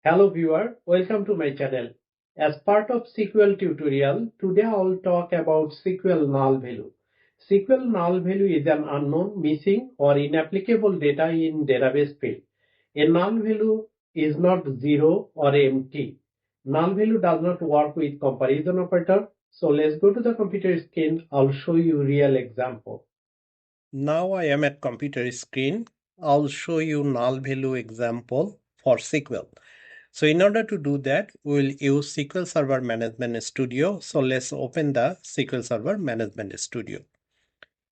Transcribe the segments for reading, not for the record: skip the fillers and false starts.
Hello viewer, welcome to my channel. As part of SQL tutorial, today I will talk about SQL null value. SQL null value is an unknown, missing or inapplicable data in database field. A null value is not zero or empty. Null value does not work with comparison operator. So let's go to the computer screen. I'll show you real example. Now I am at computer screen. I'll show you null value example for SQL. So in order to do that, we'll use SQL Server Management Studio. So let's open the SQL Server Management Studio.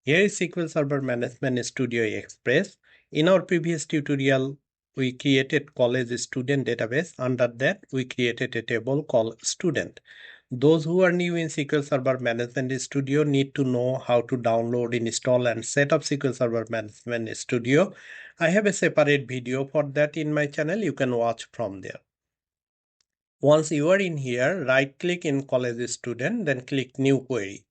Here is SQL Server Management Studio Express. In our previous tutorial, we created college student database. Under that, we created a table called student. Those who are new in SQL Server Management Studio need to know how to download, install, and set up SQL Server Management Studio. I have a separate video for that in my channel. You can watch from there. Once you are in here, right click in college student, then click new query.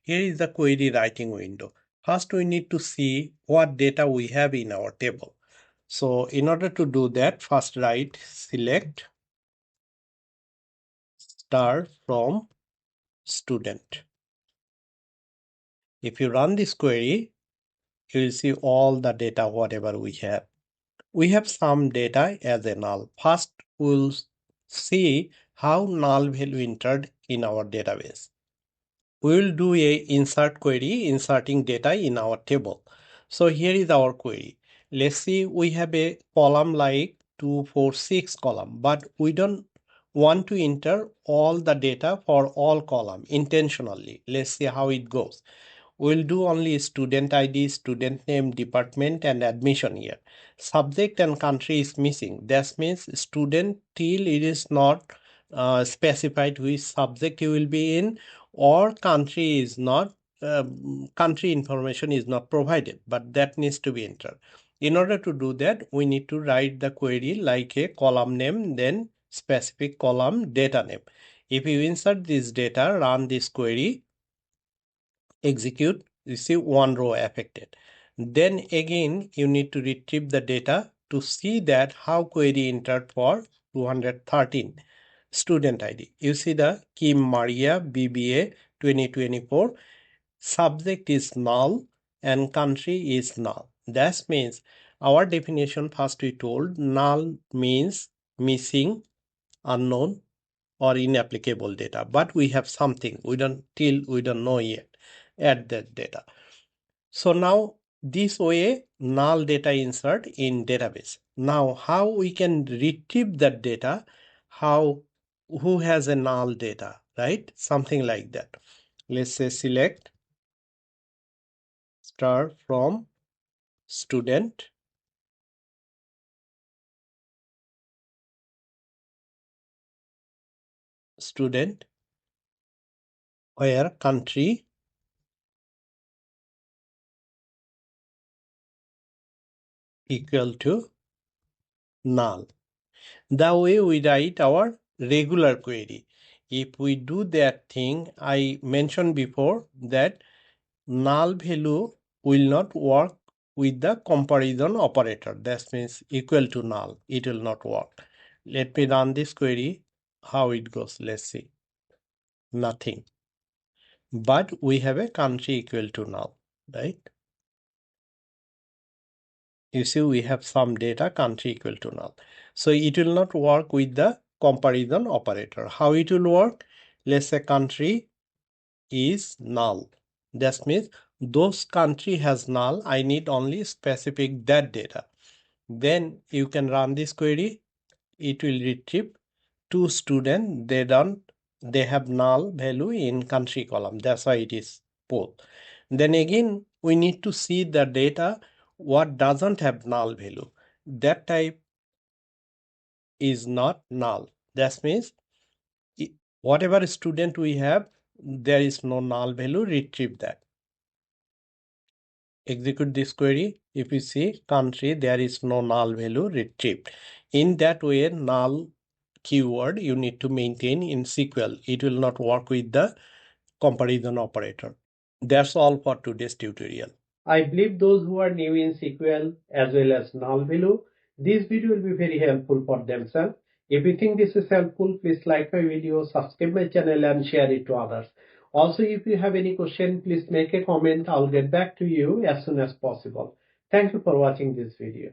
Here is the query writing window. First, we need to see what data we have in our table. So in order to do that, first write select star from student. If you run this query, you will see all the data whatever we have. We have some data as a null. First, we'll see how null value entered in our database. We will do a insert query, inserting data in our table. So here is our query. Let's see, we have a column like 2, 4, 6 column, but we don't want to enter all the data for all column intentionally. Let's see how it goes. We'll do only student ID, student name, department, and admission year. Subject and country is missing. That means student till it is not specified which subject you will be in, or country is not, country information is not provided, but that needs to be entered. In order to do that, we need to write the query like a column name, then specific column data name. If you insert this data, run this query, execute, you see one row affected. Then again, you need to retrieve the data to see that how query entered for 213 student ID. You see the Kim Maria BBA 2024, subject is null and country is null. That means our definition, first we told null means missing, unknown, or inapplicable data, but we have something we don't know yet. Add that data. So now this way null data insert in database. Now how we can retrieve that data, how, who has a null data, right? Something like that. Let's say select star from student, where country equal to null. The way we write our regular query. If we do that thing, I mentioned before that null value will not work with the comparison operator. That means equal to null. It will not work. Let me run this query. How it goes, let's see. Nothing. But we have a country equal to null, right? You see, we have some data country equal to null. So it will not work with the comparison operator. How it will work? Let's say country is null. That means those country has null. I need only specific that data. Then you can run this query. It will retrieve two students. They have null value in country column. That's why it is both. Then again, we need to see the data what doesn't have null value. That type is not null. That means whatever student we have, there is no null value, retrieve that. Execute this query. If you see country, there is no null value, retrieved. In that way, null keyword you need to maintain in SQL. It will not work with the comparison operator. That's all for today's tutorial. I believe those who are new in SQL as well as null value, this video will be very helpful for themselves. If you think this is helpful, please like my video, subscribe my channel and share it to others. Also, if you have any question, please make a comment. I'll get back to you as soon as possible. Thank you for watching this video.